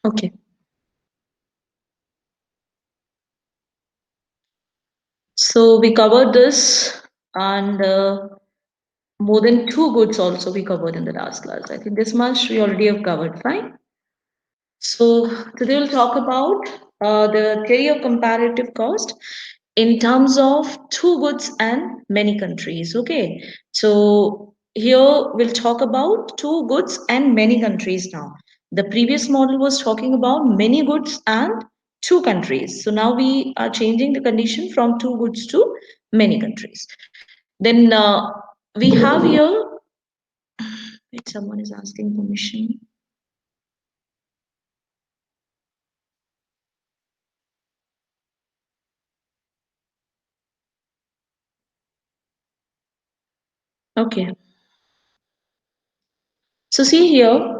Okay. So we covered this and more than two goods also we covered in the last class. I think this much we already have covered. Fine. So today we'll talk about the theory of comparative cost in terms of two goods and many countries. Okay. So here we'll talk about two goods and many countries now. The previous model was talking about many goods and two countries. So now we are changing the condition from two goods to many countries. Then we have here, wait, someone is asking permission. Okay. So see here,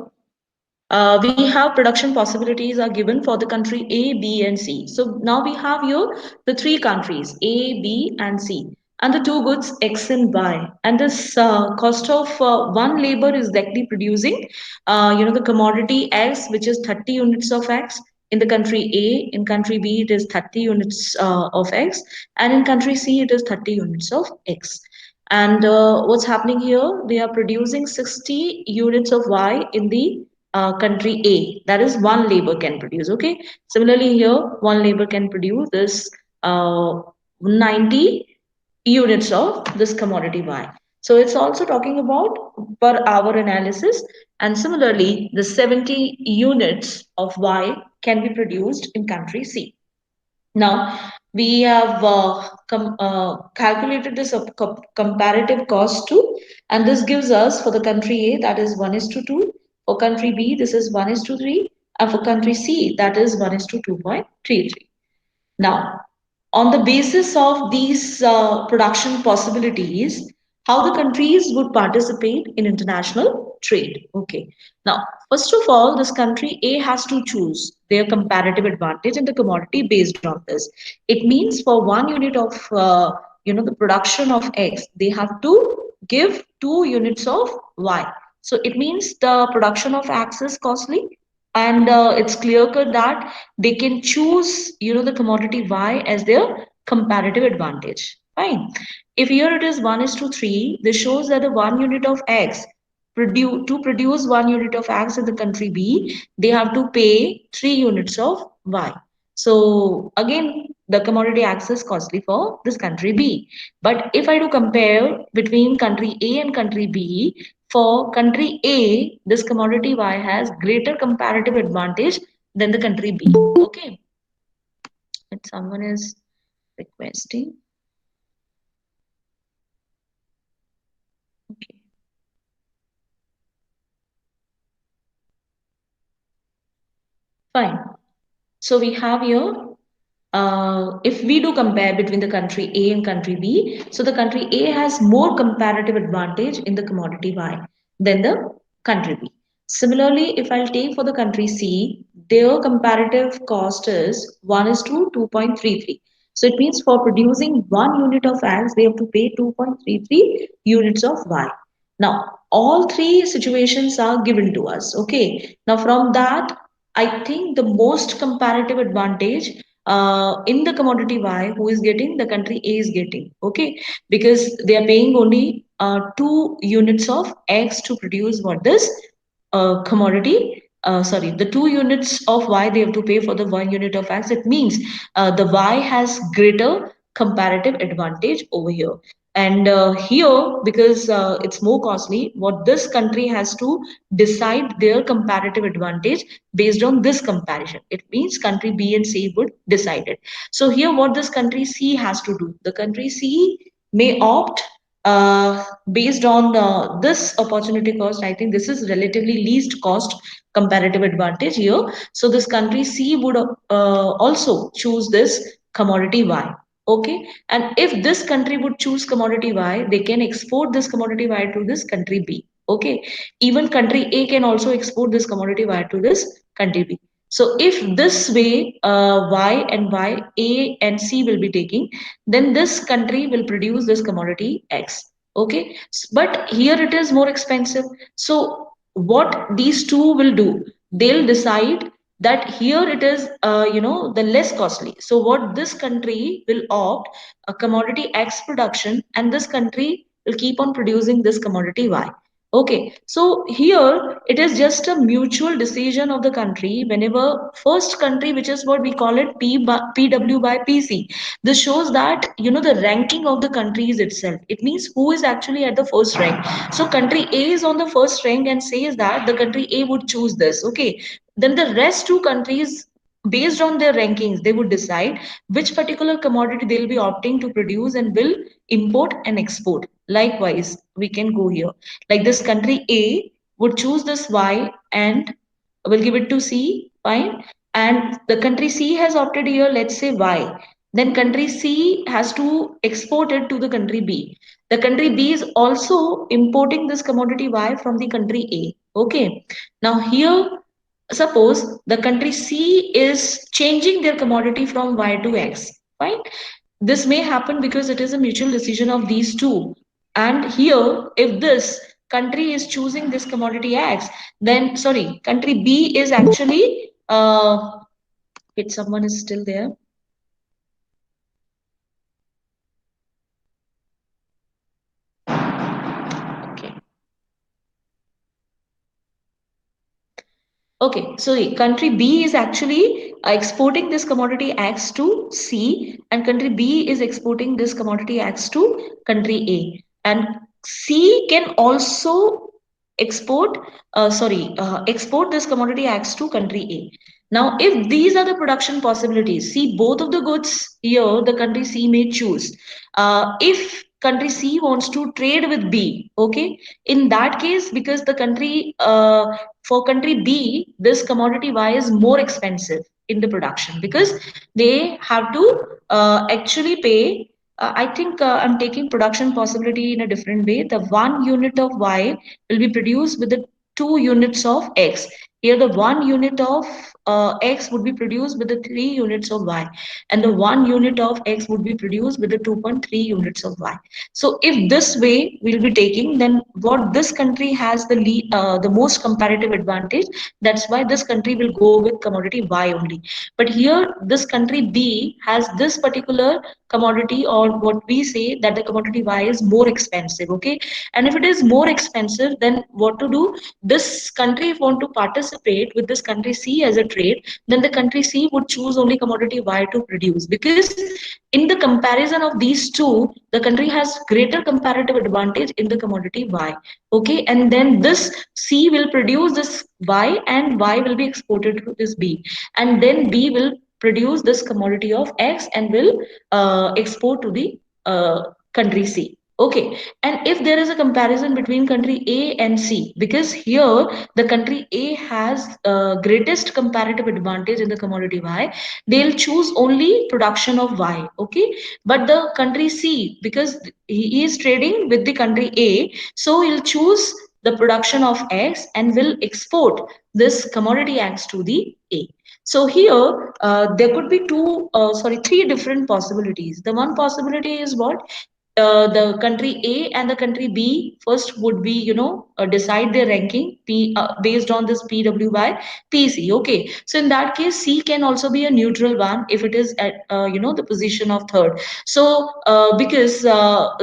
we have production possibilities are given for the country A, B, and C. So now we have here the three countries A, B, and C, and the two goods X and Y. And this cost of one labor is directly producing, the commodity X, which is 30 units of X. In the country A, in country B, it is 30 units of X, and in country C, it is 30 units of X. And what's happening here? They are producing 60 units of Y in the country A. That is one labor can produce. Okay. Similarly, here one labor can produce this 90 units of this commodity Y. So it's also talking about per hour analysis. And similarly, the 70 units of Y can be produced in country C. Now, we have calculated this comparative cost too, and this gives us for the country A that is 1 is to 2, for country B this is 1 is to 3, and for country C that is 1 is to 2.33. Now, on the basis of these production possibilities, how the countries would participate in international trade. Okay. Now, first of all, this country A has to choose their comparative advantage in the commodity based on this. It means for one unit of the production of X, they have to give 2 units of Y. So it means the production of X is costly, and it's clear cut that they can choose the commodity Y as their comparative advantage. Fine. If here it is 1 is to 3, this shows that the 1 unit of X produce 1 unit of X in the country B, they have to pay 3 units of Y. So again, the commodity X is costly for this country B. But if I do compare between country A and country B, for country A, this commodity Y has greater comparative advantage than the country B. Okay. If someone is requesting. Okay. Fine. So we have here, if we do compare between the country A and country B, so the country A has more comparative advantage in the commodity Y than the country B. Similarly, if I'll take for the country C, their comparative cost is 1 is to 2.33. So it means for producing 1 unit of X, they have to pay 2.33 units of Y. Now, all three situations are given to us. Okay. Now, from that, I think the most comparative advantage in the commodity Y, who is getting, the country A is getting. Okay. Because they are paying only 2 units of X to produce what this commodity. Sorry, the 2 units of Y they have to pay for the 1 unit of X. It means the Y has greater comparative advantage over here. And here, because it's more costly, what this country has to decide their comparative advantage based on this comparison. It means country B and C would decide it. So here, what this country C has to do, the country C may opt based on this opportunity cost. I think this is relatively least cost comparative advantage here. So this country C would also choose this commodity Y. Okay, and if this country would choose commodity Y, they can export this commodity Y to this country B. Okay, even country A can also export this commodity Y to this country B. So if this way Y and Y, A and C will be taking, then this country will produce this commodity X. Okay, but here it is more expensive. So what these two will do, they'll decide that here it is the less costly. So what this country will opt, a commodity X production, and this country will keep on producing this commodity Y. Okay, so here it is just a mutual decision of the country. Whenever first country, which is what we call it PW by PC, this shows that the ranking of the countries itself. It means who is actually at the first rank. So country A is on the first rank and says that the country A would choose this. Okay, then the rest two countries, based on their rankings, they would decide which particular commodity they'll be opting to produce and will import and export. Likewise, we can go here. Like this country A would choose this Y and will give it to C, fine. And the country C has opted here, let's say Y. Then country C has to export it to the country B. The country B is also importing this commodity Y from the country A. Okay. Now here, suppose the country C is changing their commodity from Y to X. Fine. This may happen because it is a mutual decision of these two. And here, if this country is choosing this commodity X, then sorry, country B is actually wait, someone is still there. Okay. Okay, so country B is actually exporting this commodity X to C, and country B is exporting this commodity X to country A. And C can also export this commodity X to country A. Now, if these are the production possibilities, see both of the goods here, the country C may choose. If country C wants to trade with B, okay, in that case, because the country for country B, this commodity Y is more expensive in the production because they have to actually pay. I think I'm taking production possibility in a different way. The 1 unit of Y will be produced with the 2 units of X. Here, the 1 unit of X would be produced with the 3 units of Y, and the 1 unit of X would be produced with the 2.3 units of Y. So if this way we'll be taking, then what this country has the most comparative advantage. That's why this country will go with commodity Y only. But here this country B has this particular commodity, or what we say that the commodity Y is more expensive. Okay, and if it is more expensive, then what to do? This country, if want to participate with this country C as a trade, then the country C would choose only commodity Y to produce, because in the comparison of these two, the country has greater comparative advantage in the commodity Y. Okay, and then this C will produce this Y, and Y will be exported to this B, and then B will produce this commodity of X and will export to the country C. Okay, and if there is a comparison between country A and C, because here the country A has greatest comparative advantage in the commodity Y, they'll choose only production of Y. Okay, but the country C, because he is trading with the country A, so he'll choose the production of X and will export this commodity X to the A. So here there could be three different possibilities. The one possibility is what? The country A and the country B first would be, decide their ranking based on this PWY PC. Okay, so in that case, C can also be a neutral one if it is at the position of third. So because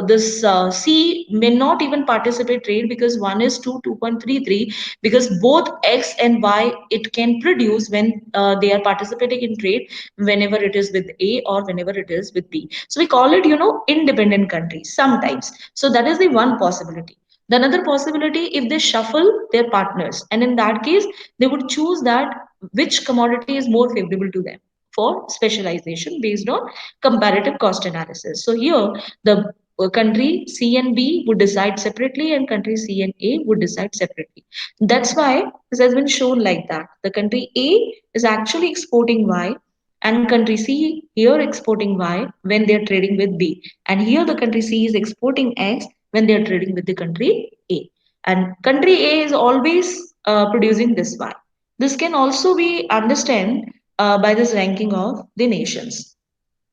this C may not even participate trade, because one is 2.33, because both X and Y it can produce when they are participating in trade, whenever it is with A or whenever it is with B. So we call it, independent countries sometimes. So that is the one possibility. The another possibility, if they shuffle their partners, and in that case, they would choose that which commodity is more favorable to them for specialization based on comparative cost analysis. So here, the country C and B would decide separately, and country C and A would decide separately. That's why this has been shown like that. The country A is actually exporting Y, and country C here exporting Y when they are trading with B, and here the country C is exporting X when they are trading with the country A, and country A is always producing this Y. This can also be understand by this ranking of the nations.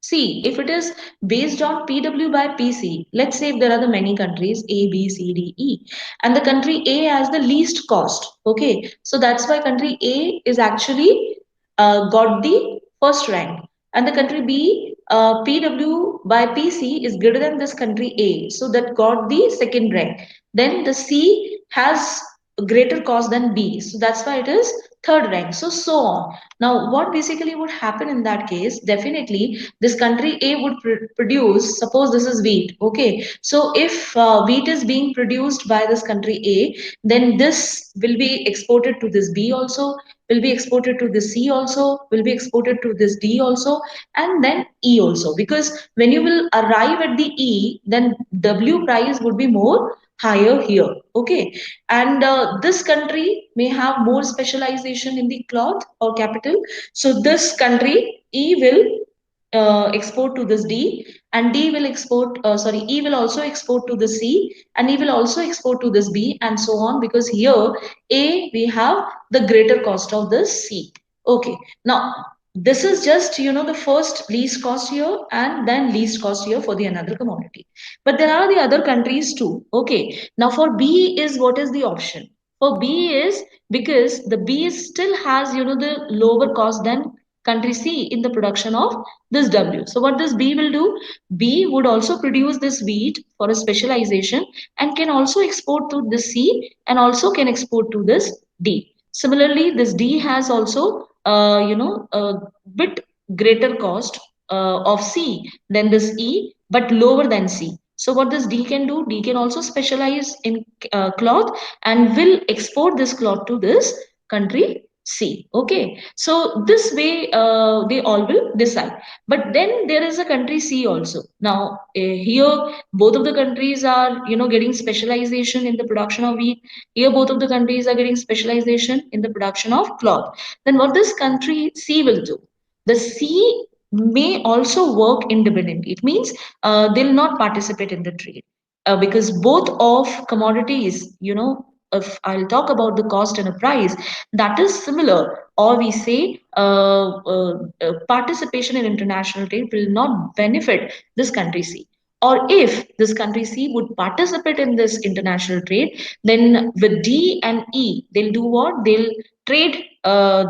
See, if it is based on PW by PC, let's say if there are the many countries A, B, C, D, E, and the country A has the least cost. Okay, so that's why country A is actually got the first rank, and the country B, PW by PC is greater than this country A, so that got the second rank. Then the C has a greater cost than B, so that's why it is third rank. So on. Now, what basically would happen in that case? Definitely, this country A would produce. Suppose this is wheat. Okay, so if wheat is being produced by this country A, then this will be exported to this B also, will be exported to the C also, will be exported to this D also, and then E also. Because when you will arrive at the E, then W price would be more higher here. Okay, and this country may have more specialization in the cloth or capital. So this country E will export to this D, and D will export, sorry, E will also export to the C, and E will also export to this B, and so on, because here A we have the greater cost of this C. Okay, now this is just, the first least cost here and then least cost here for the another commodity. But there are the other countries too. Okay, now for B is what is the option? For B is because the B still has, the lower cost than country C in the production of this W. So what this B will do? B would also produce this wheat for a specialization and can also export to this C and also can export to this D. Similarly, this D has also, a bit greater cost of C than this E, but lower than C. So what this D can do? D can also specialize in cloth and will export this cloth to this country C. Okay, so this way they all will decide. But then there is a country C also. Now here both of the countries are, getting specialization in the production of wheat. Here both of the countries are getting specialization in the production of cloth. Then what this country C will do? The C may also work independently. It means they'll not participate in the trade because both of commodities, if I'll talk about the cost and a price, that is similar, or we say participation in international trade will not benefit this country C. Or if this country C would participate in this international trade, then with D and E, they'll do what? They'll trade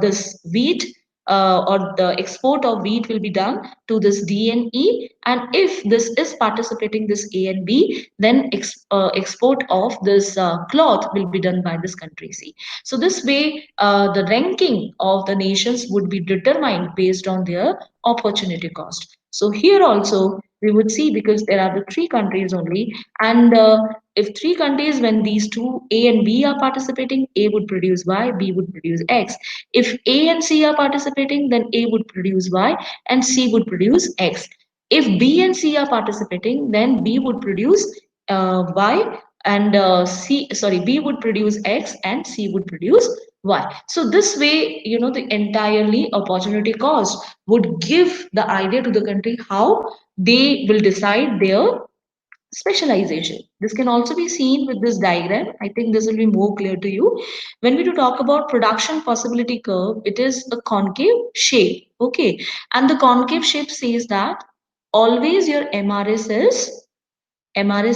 this wheat or the export of wheat will be done to this D and E. And if this is participating this A and B, then export of this cloth will be done by this country C. So this way, the ranking of the nations would be determined based on their opportunity cost. So here also we would see, because there are the three countries only, and if three countries, when these two A and B are participating, A would produce Y, B would produce X. If A and C are participating, then A would produce Y and C would produce X. If B and C are participating, then B would produce Y and B would produce X and C would produce Y. So this way, the entirely opportunity cost would give the idea to the country how they will decide their specialization. This can also be seen with this diagram. I think this will be more clear to you. When we do talk about production possibility curve, it is a concave shape. Okay. And the concave shape says that always your MRS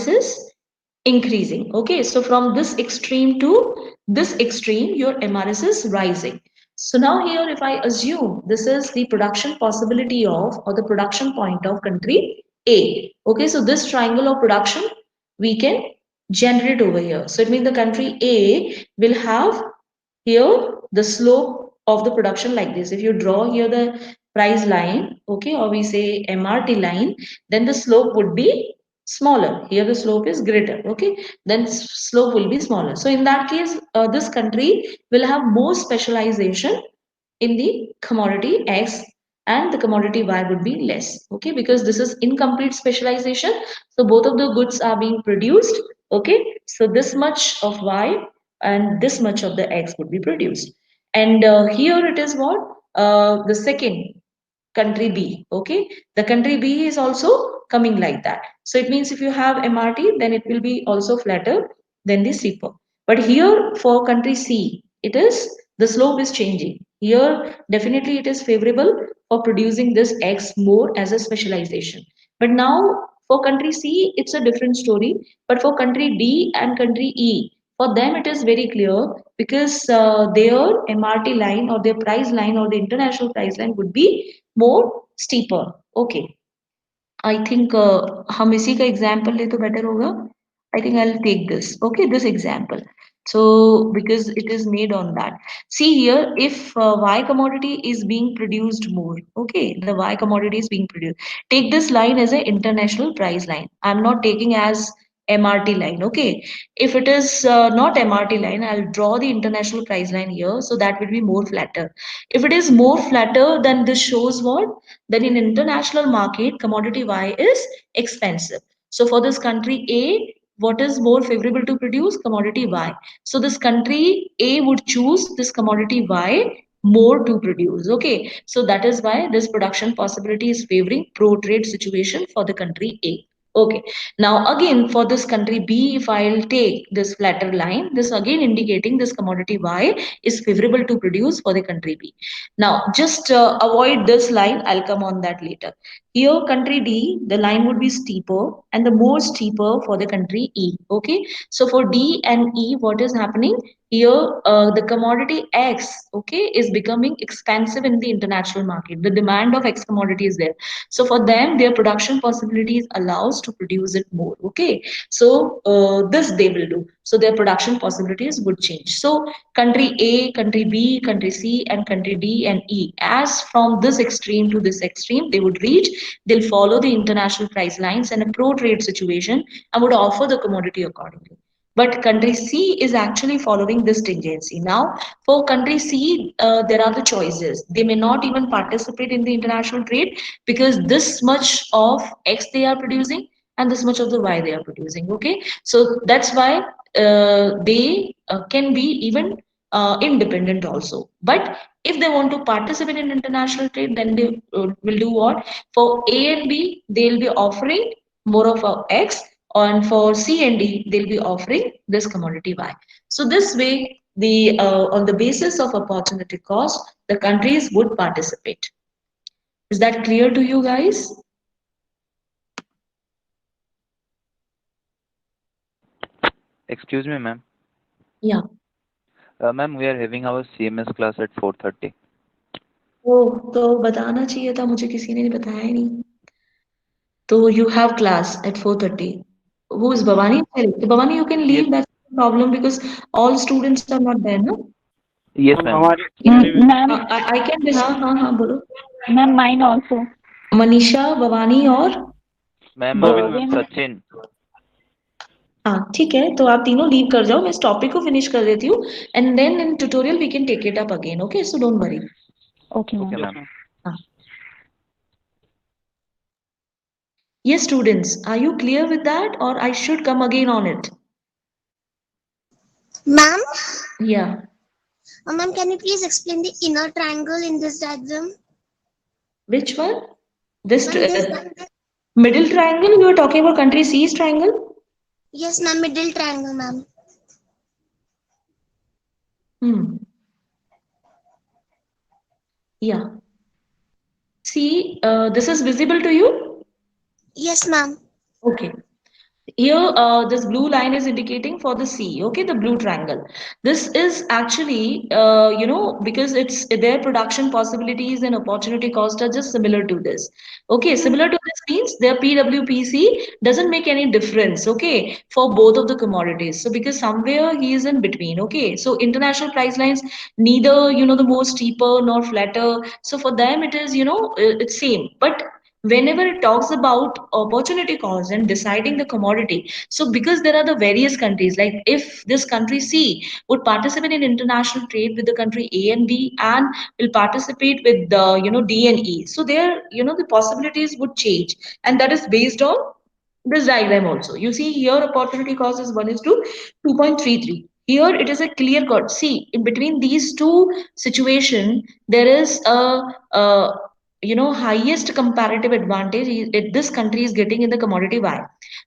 is increasing. Okay, so from this extreme to this extreme, your MRS is rising. So now here, if I assume this is the production possibility of, or the production point of country A. Okay, so this triangle of production we can generate over here. So it means the country A will have here the slope of the production like this. If you draw here the price line, okay, or we say MRT line, then the slope would be smaller. Here the slope is greater, okay, then slope will be smaller. So in that case, this country will have more specialization in the commodity X, and the commodity Y would be less, okay, because this is incomplete specialization. So both of the goods are being produced, okay, so this much of Y and this much of the X would be produced. And here it is what? The second country B. Okay, the country B is also coming like that. So it means if you have MRT, then it will be also flatter than the steeper. But here for country C, it is the slope is changing. Here definitely it is favorable for producing this X more as a specialization. But now for country C, it's a different story. But for country D and country E, For them, it is very clear because their MRT line or their price line or the international price line would be more steeper. Okay. I think हम इसी का example ले तो better होगा. I think I'll take this. Okay, this example. So because it is made on that. See here, if Y commodity is being produced more, okay, the Y commodity is being produced. Take this line as an international price line. I'm not taking as MRT line. Okay, if it is not MRT line, I'll draw the international price line here, so that will be more flatter. If it is more flatter, then this shows what? Then in international market, commodity Y is expensive. So for this country A, what is more favorable to produce? Commodity Y. So this country A would choose this commodity Y more to produce. Okay. So that is why this production possibility is favoring pro trade situation for the country A. Okay. Now again for this country B, if I'll take this flatter line, this again indicating this commodity Y is favorable to produce for the country B. Now just avoid this line. I'll come on that later. Here country D, the line would be steeper and the more steeper for the country E. Okay. So for D and E, what is happening? Here the commodity X, okay, is becoming expensive in the international market. The demand of X commodity is there. So for them, their production possibilities allows to produce it more. Okay. So this they will do. So their production possibilities would change. So country A, country B, country C, and country D and E. As from this extreme to this extreme, they would reach, they'll follow the international price lines and a pro trade situation and would offer the commodity accordingly. But country C is actually following this stringency. Now, for country C, there are the choices. They may not even participate in the international trade because this much of X they are producing and this much of the Y they are producing. Okay, so that's why they can be even independent also. But if they want to participate in international trade, then they will do what? For A and B, they'll be offering more of a X, and for C and D, they'll be offering this commodity Y. So this way, the on the basis of opportunity cost, the countries would participate. Is that clear to you guys? Excuse me, ma'am. Yeah. Ma'am, we are having our CMS class at 4:30. ओह तो बताना चाहिए था मुझे किसी ने बताया ही नहीं. So you have class at 4:30. Who is Bhavani? So Bhavani, you can Yes, leave. That's no problem because all students are not there, no? yes, ma'am. Ma'am I can. हाँ हाँ हाँ बोलो. Ma'am mine also Manisha, Bhavani और Ma'am, Govind Sachin. हाँ ठीक है तो आप तीनों लीव कर जाओ मैं इस टॉपिक को फिनिश कर देती हूँ and then in tutorial we can take it up again okay so don't worry okay Okay, ma'am ma'am. हाँ yes students are you clear with that or I should come again on it Ma'am, yeah ma'am, can you please explain the inner triangle in this diagram? which one this Ma'am, middle triangle you are talking about country C's triangle yes, ma'am, middle triangle, ma'am. hmm yeah see this is visible to you Yes, ma'am. okay. Here, this blue line is indicating for the C, okay, the blue triangle. This is actually, because it's their production possibilities and opportunity cost are just similar to this. Okay, Hmm. similar to this means their PWPC doesn't make any difference, okay, for both of the commodities. So because somewhere he is in between, okay. So international price lines, neither, the more steeper nor flatter. So for them, it is, it's same. But whenever it talks about opportunity cost and deciding the commodity so because there are the various countries like if this country C would participate in international trade with the country A and B and will participate with the D and E so there the possibilities would change and that is based on this diagram also you see here opportunity cost is 1 is to 2.33 here it is a clear cut see in between these two situation there is a highest comparative advantage this country is getting in the commodity Y.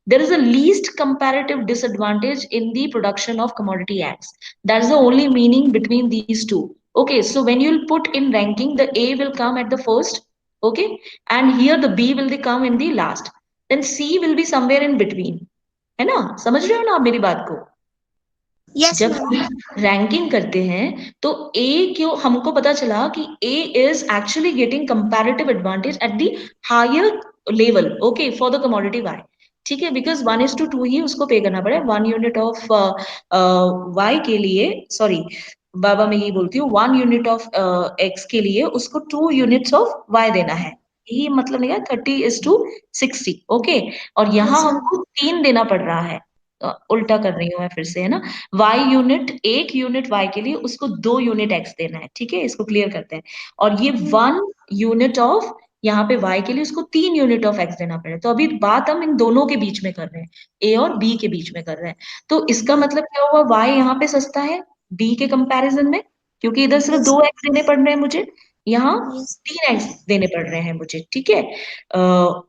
There is a least comparative disadvantage in the production of commodity X. That's the only meaning between these two. Okay, so when you'll put in ranking, the A will come at the first, okay, and here the B will come in the last. Then C will be somewhere in between. है ना समझ रहे हो ना आप मेरी बात को Yes, जब ma'am. हम रैंकिंग करते हैं तो ए क्यों हमको पता चला कि A is actually getting comparative advantage at the higher level, okay, for the commodity Y. ठीक है, बिकॉज 1:2 ही उसको पे करना पड़े। 1 यूनिट ऑफ वाई के लिए, सॉरी बाबा मैं ये बोलती हूँ, 1 यूनिट ऑफ एक्स के लिए उसको 2 यूनिट्स ऑफ वाई देना है। यही मतलब नहीं है, 30:60, ओके। और यहाँ Yes, ma'am. हमको 3 देना पड़ रहा है। उल्टा कर रही हूँ मैं फिर से, है ना। वाई यूनिट, 1 यूनिट वाई के लिए उसको 2 यूनिट एक्स देना है। ठीक है, इसको क्लियर करते हैं। और ये 1 यूनिट ऑफ यहाँ पे वाई के लिए उसको 3 यूनिट ऑफ एक्स देना पड़ेगा। तो अभी बात हम इन दोनों के बीच में कर रहे हैं, ए और बी के बीच में कर रहे हैं। तो इसका मतलब क्या हुआ, वाई यहाँ पे सस्ता है बी के कंपैरिजन में, क्योंकि इधर सिर्फ Yes. 2 एक्स देने पड़ रहे हैं मुझे, यहाँ Yes. 3 एक्स देने पड़ रहे हैं मुझे। ठीक है,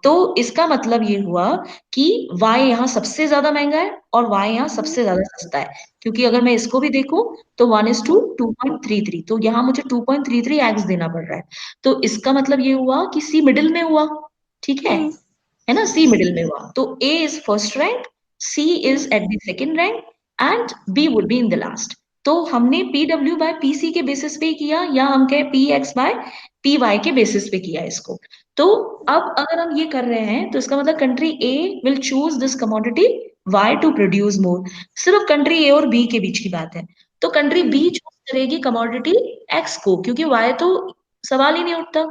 तो इसका मतलब ये हुआ कि y यहाँ सबसे ज्यादा महंगा है और y यहाँ सबसे ज्यादा सस्ता है। क्योंकि अगर मैं इसको भी देखूं तो 1:2.33, तो यहाँ मुझे 2.33 एक्स देना पड़ रहा है। तो इसका मतलब ये हुआ कि सी मिडिल में हुआ। ठीक है ना, सी मिडिल में हुआ। तो A is first rank, C is at the second rank and B would be in the last. तो हमने P W by P C के बेसिस पे किया, या हम कहें P X by P Y के बेसिस पे किया इसको। तो अब अगर हम ये कर रहे हैं तो इसका मतलब country A will choose this commodity Y to produce more. सिर्फ कंट्री ए और बी के बीच की बात है। तो कंट्री बी चूज करेगी कमोडिटी एक्स को, क्योंकि वाई तो सवाल ही नहीं उठता।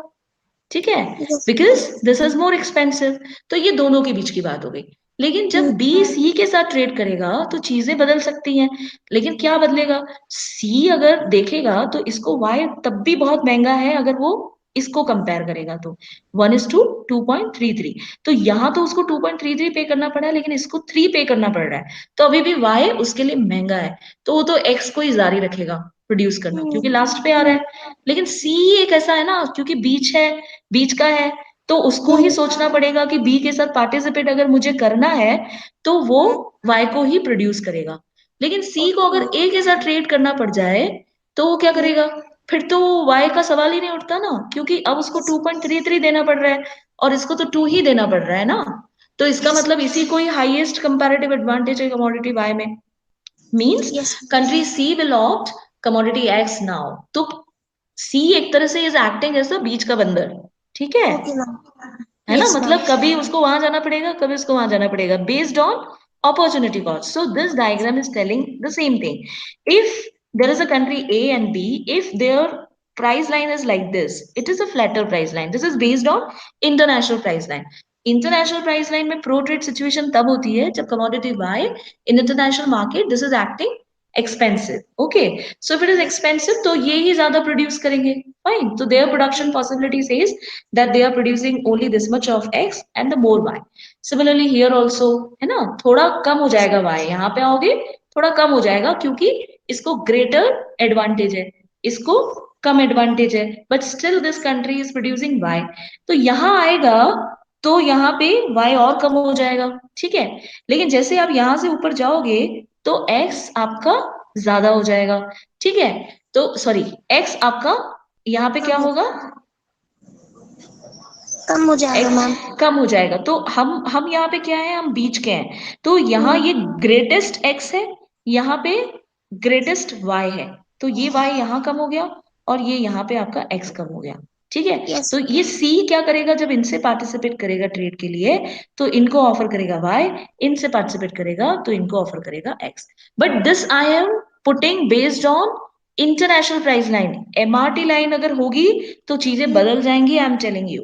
ठीक है, Yes. Because this is more expensive. तो ये दोनों के बीच की बात हो गई। लेकिन जब बी सी के साथ ट्रेड करेगा तो चीजें बदल सकती हैं। लेकिन क्या बदलेगा, सी अगर देखेगा तो इसको वाई तब भी बहुत महंगा है अगर वो इसको कंपेयर करेगा तो 1:2.33। तो यहाँ तो उसको 2.33 पे करना पड़ा है, लेकिन इसको 3 पे करना पड़ रहा है। तो अभी भी वाई उसके लिए महंगा है, तो वो तो एक्स को ही जारी रखेगा प्रोड्यूस करना, क्योंकि लास्ट पे आ रहा है। लेकिन सी एक ऐसा है ना, क्योंकि बीच है, बीच का है, तो उसको ही सोचना पड़ेगा कि बी के साथ पार्टिसिपेट अगर मुझे करना है तो वो वाई को ही प्रोड्यूस करेगा। लेकिन सी को अगर ए के साथ ट्रेड करना पड़ जाए तो वो क्या करेगा, फिर तो वाई का सवाल ही नहीं उठता ना, क्योंकि अब उसको 2.33 देना पड़ रहा है और इसको तो 2 ही देना पड़ रहा है ना। तो इसका मतलब इसी को ही हाईएस्ट कंपैरेटिव एडवांटेज है कमोडिटी वाई में। Means Yes. Country C will opt commodity X now. तो सी एक तरह से इज एक्टिंग एज द बीच का बंदर। ठीक है Okay, ma'am. है ना, Yes, ma'am. मतलब कभी उसको वहां जाना पड़ेगा, कभी उसको वहां जाना पड़ेगा, based on opportunity cost. So this diagram is telling the same thing. If there is a country A and B, if their price line is like this, it is a flatter price line. This is based on international price line. International price line में pro trade situation तब होती है जब commodity Y in international market this is acting expensive. Okay, so if it is expensive तो ये ही ज्यादा produce करेंगे, fine. So their production possibility says that they are producing only this much of X and the more Y. Similarly here also, है ना, थोड़ा कम हो जाएगा Y, यहाँ पे आओगे थोड़ा कम हो जाएगा क्योंकि इसको ग्रेटर एडवांटेज है, इसको कम एडवांटेज है, but still this country is producing Y। तो यहाँ आएगा तो यहाँ पे Y और कम हो जाएगा। ठीक है, लेकिन जैसे आप यहाँ से ऊपर जाओगे तो X आपका ज्यादा हो जाएगा। ठीक है, तो सॉरी, X आपका यहाँ पे क्या होगा, कम हो जाएगा, एक्स मैम. कम हो जाएगा। तो हम यहाँ पे क्या है, हम बीच के हैं। तो यहाँ ये ग्रेटेस्ट एक्स है, यहाँ पे ग्रेटेस्ट वाई है। तो ये वाई यहाँ कम हो गया और ये यहाँ पे आपका एक्स कम हो गया। ठीक है, Yes. तो ये सी क्या करेगा, जब इनसे पार्टिसिपेट करेगा ट्रेड के लिए तो इनको ऑफर करेगा वाई, इनसे पार्टिसिपेट करेगा तो इनको ऑफर करेगा X. But this I am putting based on international price line. MRT line अगर होगी तो चीजें बदल जाएंगी, I am telling you.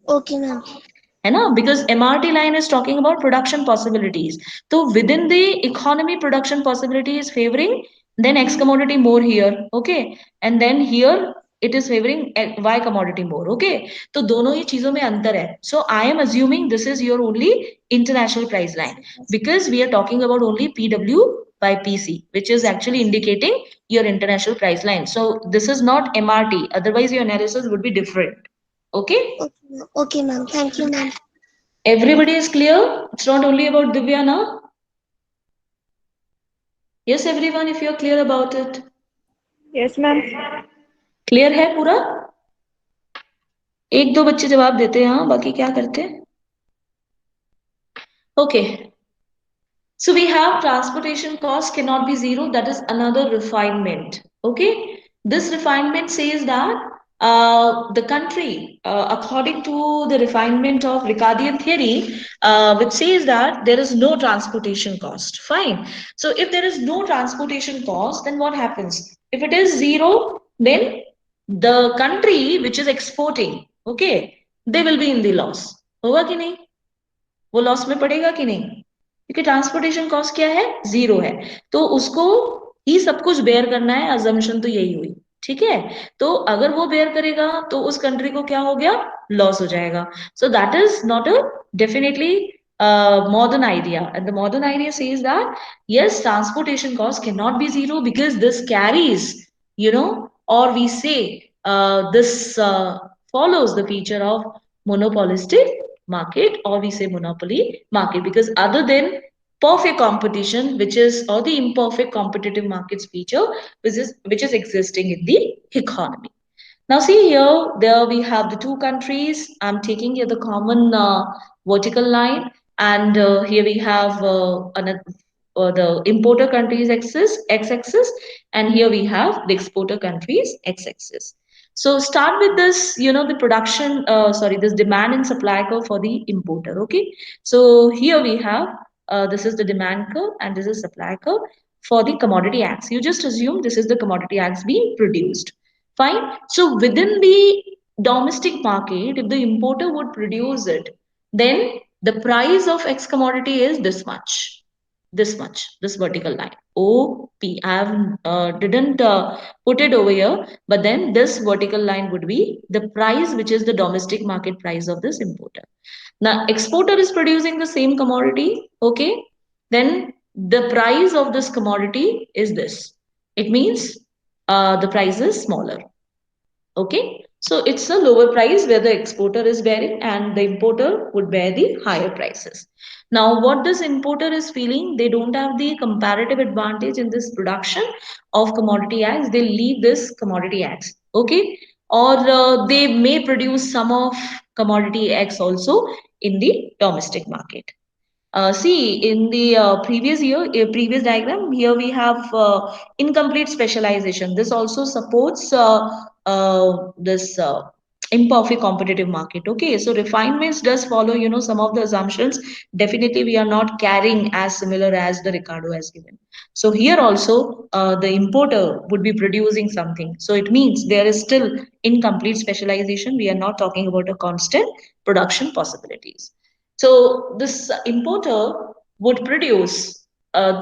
Okay, ma'am. है ना, because MRT line is talking about production possibilities. तो within the economy production possibility is favouring then X commodity more here, okay, and then here it is favouring Y commodity more, okay. तो दोनों ही चीजों में अंतर है। So I am assuming this is your only international price line, because we are talking about only PW by PC, which is actually indicating your international price line. So this is not MRT, otherwise your analysis would be different. Okay, Okay, ma'am. Thank you, ma'am. everybody is clear? It's not only about Divya now. Yes everyone, if you're clear about it. Yes, ma'am. Clear है पूरा? एक दो बच्चे जवाब देते हैं, हाँ, बाकी क्या करते हैं? Okay, So we have transportation cost cannot be zero. That is another refinement. Okay. This refinement says that the country, according to the refinement of Ricardian theory, which says that there is no transportation cost. Fine. So if there is no transportation cost, then what happens? If it is zero, then the country which is exporting, okay, they will be in the loss. होगा कि नहीं? वो loss में पड़ेगा कि नहीं? क्योंकि transportation cost क्या है? जीरो है। तो उसको ही सब कुछ बेयर करना है, अजम्पशन तो यही हुई। ठीक है, तो अगर वो बेयर करेगा तो उस कंट्री को क्या हो गया? लॉस हो जाएगा। So that is not a definitely modern idea, and the modern idea says that yes, transportation cost cannot be zero because this carries, or we say this follows the feature of monopolistic market, or we say monopoly market, because other than perfect competition, which is, or the imperfect competitive markets feature, which is existing in the economy. Now see here, there we have the two countries. I'm taking here the common vertical line, and here we have the importer countries x-axis, and here we have the exporter countries x-axis. So start with this, the production, sorry, this demand and supply curve for the importer. Okay, so here we have this is the demand curve and this is supply curve for the commodity X. You just assume this is the commodity X being produced. Fine. So within the domestic market, if the importer would produce it, then the price of X commodity is this much, this vertical line. OP. I have didn't put it over here, but then this vertical line would be the price, which is the domestic market price of this importer. Now, exporter is producing the same commodity, okay? Then the price of this commodity is this. It means the price is smaller. Okay, so it's a lower price where the exporter is bearing and the importer would bear the higher prices. Now, what this importer is feeling, they don't have the comparative advantage in this production of commodity X. They leave this commodity X, okay, or they may produce some of commodity X also in the domestic market. See, in the previous diagram, here we have incomplete specialization. This also supports this imperfect competitive market. Okay, so refinements does follow, some of the assumptions. Definitely, we are not carrying as similar as the Ricardo has given. So here also, the importer would be producing something. So it means there is still incomplete specialization. We are not talking about a constant production possibilities. So this importer would produce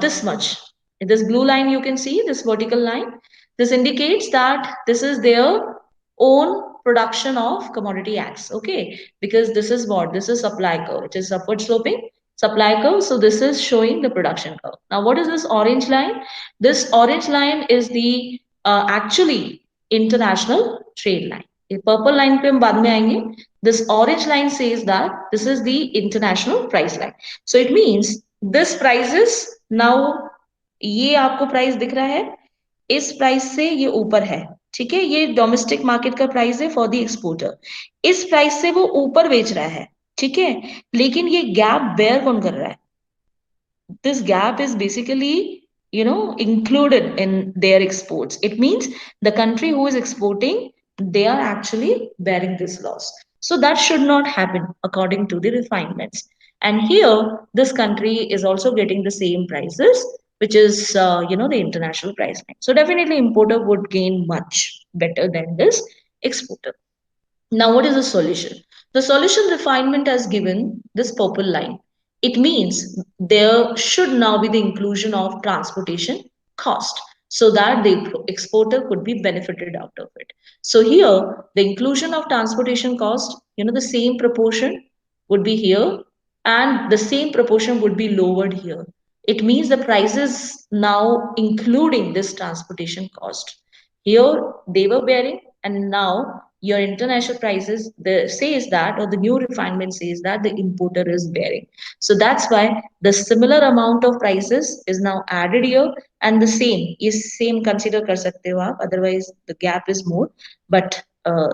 this much. In this blue line, you can see this vertical line. This indicates that this is their own production of commodity X. Okay, because this is what? This is supply curve. It is upward sloping supply curve. So this is showing the production curve. Now, what is this orange line? This orange line is the actually international trade line. ये purple line पे हम बाद में आएंगे. This orange line says that this is the international price line. So it means this price is now, ये आपको price दिख रहा है, इस प्राइस से ये ऊपर है. ठीक है, ये डोमेस्टिक मार्केट का प्राइस है फॉर द एक्सपोर्टर. इस प्राइस से वो ऊपर बेच रहा है. ठीक है, लेकिन ये गैप बेयर कौन कर रहा है? This gap is basically, included in their exports. It means the country who is exporting, they are actually bearing this loss. So that should not happen according to the refinements. And here, this country is also getting the same prices, which is, the international price line. So definitely importer would gain much better than this exporter. Now, what is the solution? The solution refinement has given this purple line. It means there should now be the inclusion of transportation cost so that the exporter could be benefited out of it. So here, the inclusion of transportation cost, the same proportion would be here and the same proportion would be lowered here. It means the prices now including this transportation cost. Here they were bearing, and now your international prices says that, or the new refinement says that the importer is bearing. So that's why the similar amount of prices is now added here, and the same consider kar sakte ho aap, otherwise the gap is more, but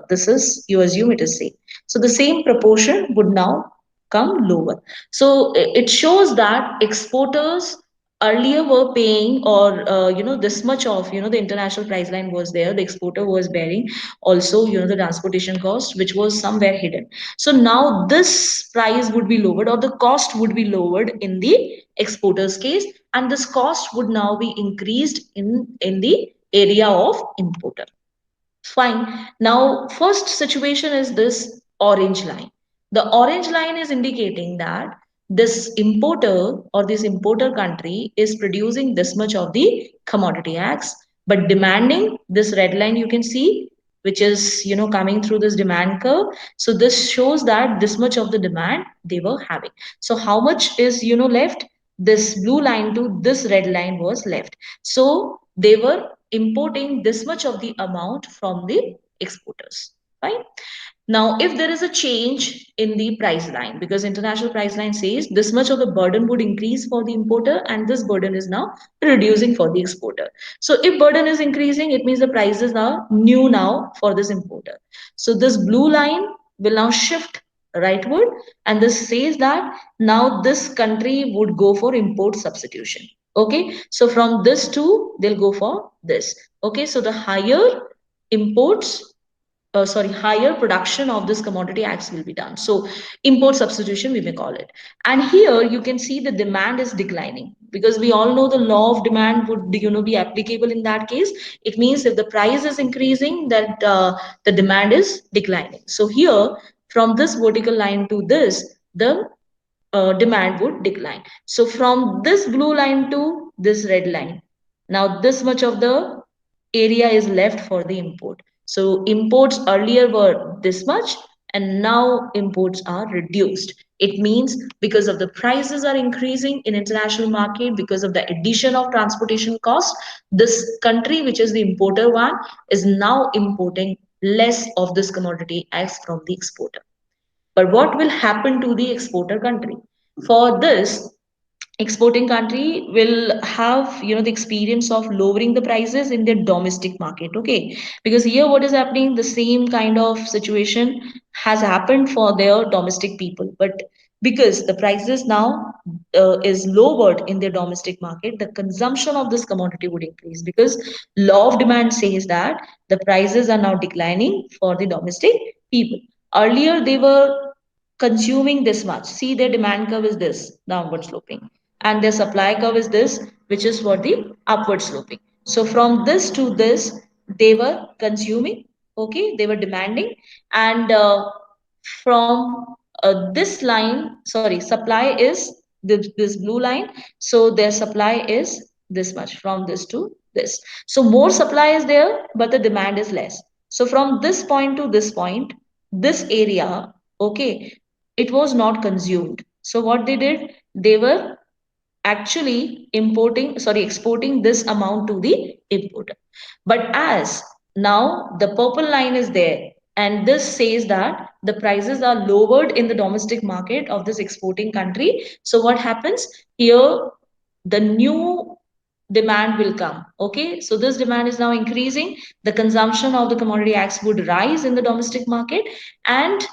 this is, you assume it is same. So the same proportion would now come lower. So it shows that exporters earlier were paying, or this much of, the international price line was there, the exporter was bearing also, the transportation cost, which was somewhere hidden. So now this price would be lowered, or the cost would be lowered in the exporter's case, and this cost would now be increased in the area of importer. Fine. Now, first situation is this orange line. The orange line is indicating that this importer, or this importer country, is producing this much of the commodity X, but demanding this red line you can see, which is, coming through this demand curve. So this shows that this much of the demand they were having. So how much is, left? This blue line to this red line was left. So they were importing this much of the amount from the exporters. Right? Now, if there is a change in the price line, because international price line says this much of the burden would increase for the importer, and this burden is now reducing for the exporter. So if burden is increasing, it means the prices are new now for this importer. So this blue line will now shift rightward, and this says that now this country would go for import substitution. Okay, so from this to they'll go for this. Okay, so the higher imports, higher production of this commodity acts will be done. So import substitution, we may call it. And here you can see the demand is declining, because we all know the law of demand would, be applicable in that case. It means if the price is increasing, that the demand is declining. So here, from this vertical line to this, the demand would decline. So from this blue line to this red line, now this much of the area is left for the import. So imports earlier were this much, and now imports are reduced. It means because of the prices are increasing in international market, because of the addition of transportation cost, this country, which is the importer one, is now importing less of this commodity as from the exporter. But what will happen to the exporter country? For this, exporting country will have, the experience of lowering the prices in their domestic market. Okay, because here what is happening, the same kind of situation has happened for their domestic people, but because the prices now is lowered in their domestic market, the consumption of this commodity would increase, because law of demand says that the prices are now declining for the domestic people. Earlier they were consuming this much. See, their demand curve is this downward sloping, and their supply curve is this, which is for the upward sloping. So from this to this, they were consuming. Okay, they were demanding, and from this line, sorry, supply is this blue line. So their supply is this much from this to this. So more supply is there, but the demand is less. So from this point to this point, this area, okay, it was not consumed. So what they did, they were actually exporting this amount to the importer. But as now the purple line is there, and this says that the prices are lowered in the domestic market of this exporting country. So what happens here? The new demand will come. Okay, so this demand is now increasing. The consumption of the commodity acts would rise in the domestic market, and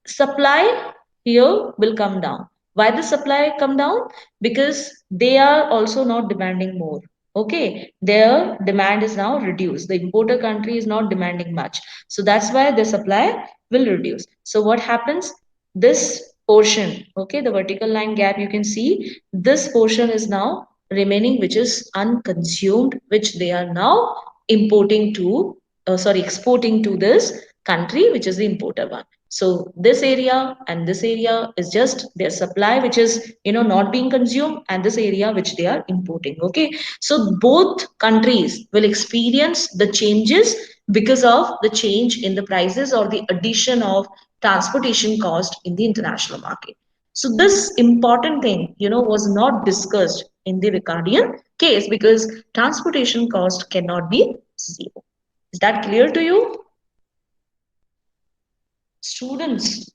supply here will come down. Why the supply come down? Because they are also not demanding more. Okay, their demand is now reduced. The importer country is not demanding much. So that's why the supply will reduce. So what happens? This portion, okay, the vertical line gap, you can see this portion is now remaining, which is unconsumed, which they are now importing to, exporting to this country, which is the importer one. So this area and this area is just their supply, which is, not being consumed, and this area which they are importing. Okay, so both countries will experience the changes because of the change in the prices, or the addition of transportation cost in the international market. So this important thing, was not discussed in the Ricardian case, because transportation cost cannot be zero. Is that clear to you, students?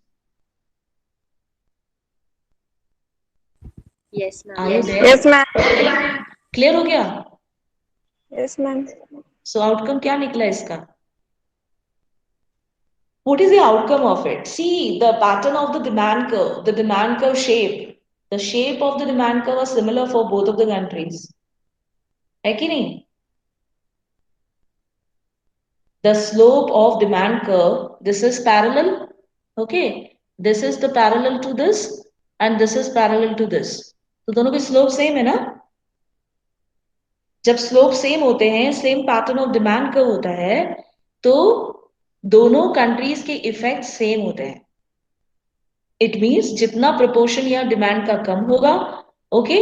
Yes, ma'am. Are you there? Yes, ma'am. Clear हो गया? Yes, ma'am. सो outcome क्या निकला इसका? What is the outcome of it? See the pattern of the demand curve shape. The shape of the demand curve are similar for both of the countries. है कि नहीं? The slope of demand curve, this is parallel. Okay, this is the parallel to this, and this is parallel to this. तो दोनों की slope same है ना? जब slope same होते हैं, same pattern of demand curve होता है, तो दोनों कंट्रीज के इफेक्ट सेम होते हैं. इट मीन्स जितना प्रोपोर्शन या डिमांड का कम होगा, ओके,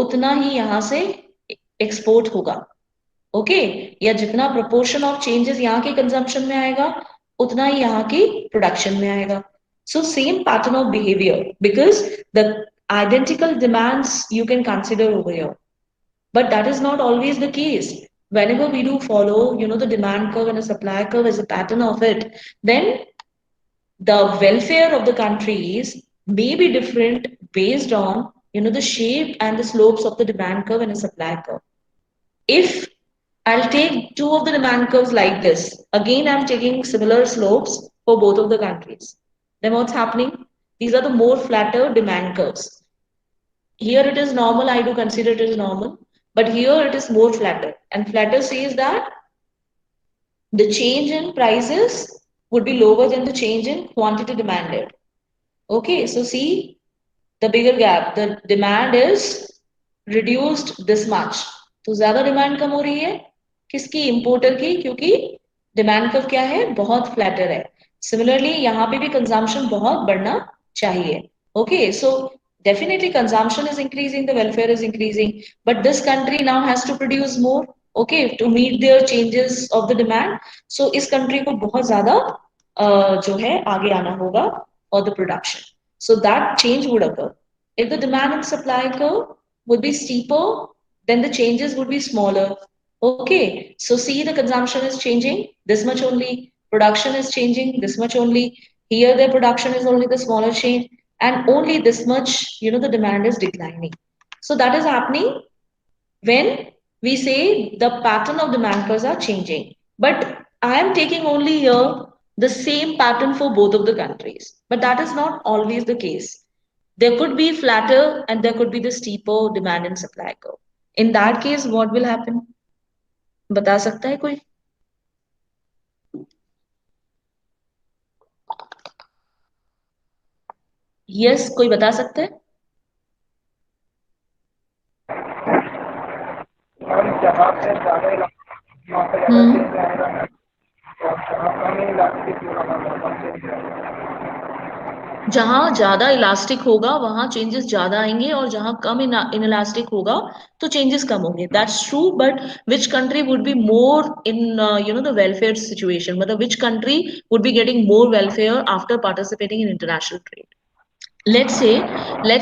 उतना ही यहां से एक्सपोर्ट होगा. ओके, या जितना प्रोपोर्शन ऑफ चेंजेस यहाँ के कंजम्पशन में आएगा, उतना ही यहाँ की प्रोडक्शन में आएगा. So same pattern of behaviour, because the identical demands you can consider over here. But that is not always the case. Whenever we do follow, the demand curve and a supply curve as a pattern of it, then the welfare of the countries may be different based on, the shape and the slopes of the demand curve and a supply curve. If I'll take two of the demand curves like this, again, I'm taking similar slopes for both of the countries. Then what's happening? These are the more flatter demand curves. Here it is normal, I do consider it as normal, but here it is more flatter. And flatter says that the change in prices would be lower than the change in quantity demanded. Okay, so see the bigger gap, the demand is reduced this much. तो ज्यादा demand कम हो रही है किसकी? Importer की, क्योंकि demand curve क्या है? बहुत फ्लैटर है. सिमिलरली यहाँ पे भी कंजम्पशन बहुत बढ़ना चाहिए. Okay, so definitely consumption is increasing, the welfare is increasing, but this country now has to produce more, okay, to meet their changes of the demand. So इस country को बहुत ज्यादा जो है आगे आना होगा for the production. So that change would occur. If the demand and supply curve would be steeper, then the changes would be smaller. Okay, so see the consumption is changing this much only, production is changing this much only. Here the production is only the smaller change, and only this much, the demand is declining. So that is happening when we say the pattern of demand curves are changing. But I am taking only here the same pattern for both of the countries, but that is not always the case. There could be flatter and there could be the steeper demand and supply curve. In that case, what will happen? बता सकता है कोई? Yes, कोई बता सकता है? जहां ज्यादा इलास्टिक होगा वहां चेंजेस ज्यादा आएंगे, और जहां कम इनइलास्टिक होगा तो चेंजेस कम होंगे. That's true, but which country would be more in the welfare situation? मतलब which country would be getting more welfare after participating in international trade? Let's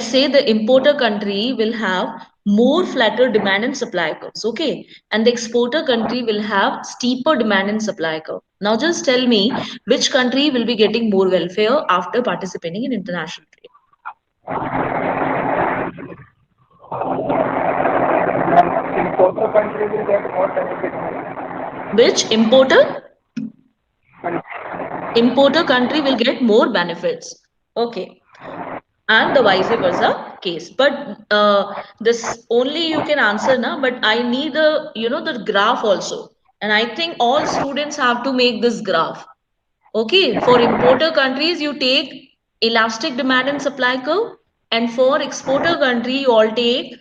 say the importer country will have more flatter demand and supply curves, okay, and the exporter country will have steeper demand and supply curve. Now just tell me which country will be getting more welfare after participating in international trade? Importer country will get more benefit. Which importer? Importer country will get more benefits. Okay, and the vice versa case. But this only you can answer now, but I need the graph also, and I think all students have to make this graph. Okay, for importer countries you take elastic demand and supply curve, and for exporter country you all take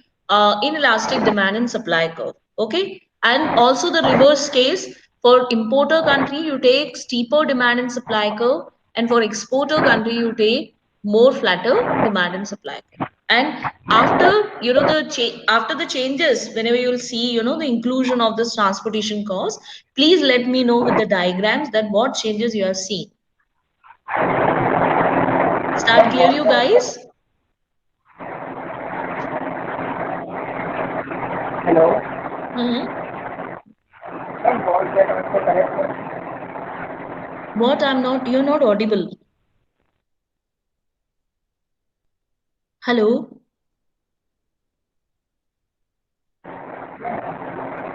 inelastic demand and supply curve. Okay, and also the reverse case, for importer country you take steeper demand and supply curve, and for exporter country you take more flatter demand and supply curve. And after after the changes, whenever you'll see the inclusion of this transportation cost, please let me know with the diagrams that what changes you have seen. Is that clear, you guys? Hello. What? You're not audible. Hello?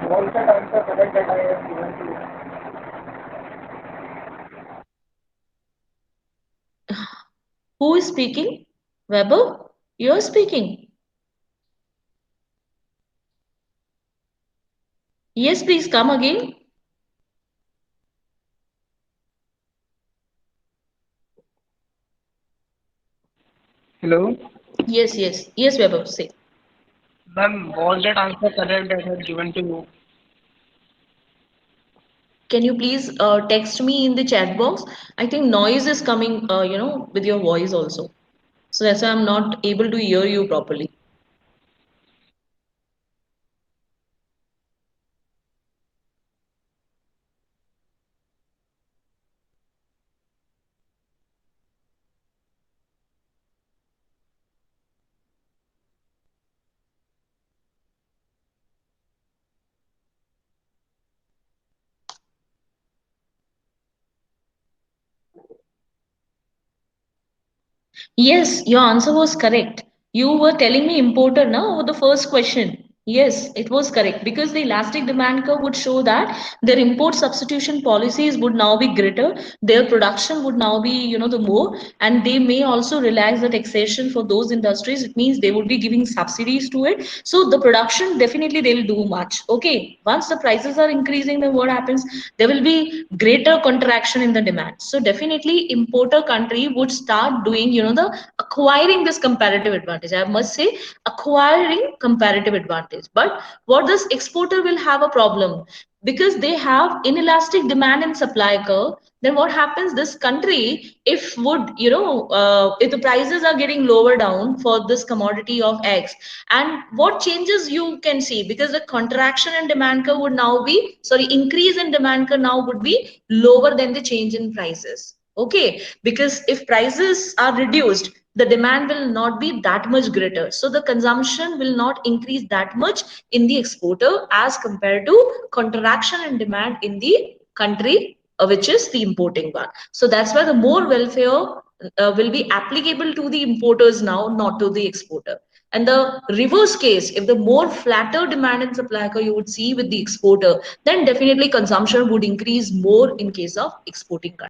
What's the answer correct that I have given to you? Who is speaking? Weber, you're speaking. Yes, please come again. Hello. Yes, Weber, say. Ma'am, was that answer correct that I had given to you? Can you please text me in the chat box? I think noise is coming, with your voice also. So that's why I'm not able to hear you properly. Yes, your answer was correct. You were telling me importer now over the first question. Yes, it was correct because the elastic demand curve would show that their import substitution policies would now be greater, their production would now be, the more, and they may also relax the taxation for those industries. It means they would be giving subsidies to it. So the production definitely they'll do much. Okay, once the prices are increasing, then what happens? There will be greater contraction in the demand. So definitely importer country would start doing, the acquiring this comparative advantage. I must say acquiring comparative advantage. But what this exporter will have a problem because they have inelastic demand and supply curve. Then what happens? This country, if would if the prices are getting lower down for this commodity of X, and what changes you can see because the contraction in demand curve would now be increase in demand curve now would be lower than the change in prices. Okay, because if prices are reduced, the demand will not be that much greater, so the consumption will not increase that much in the exporter as compared to contraction in demand in the country which is the importing one. So that's why the more welfare will be applicable to the importers now, not to the exporter. And the reverse case, if the more flatter demand and supply curve you would see with the exporter, then definitely consumption would increase more in case of exporting country.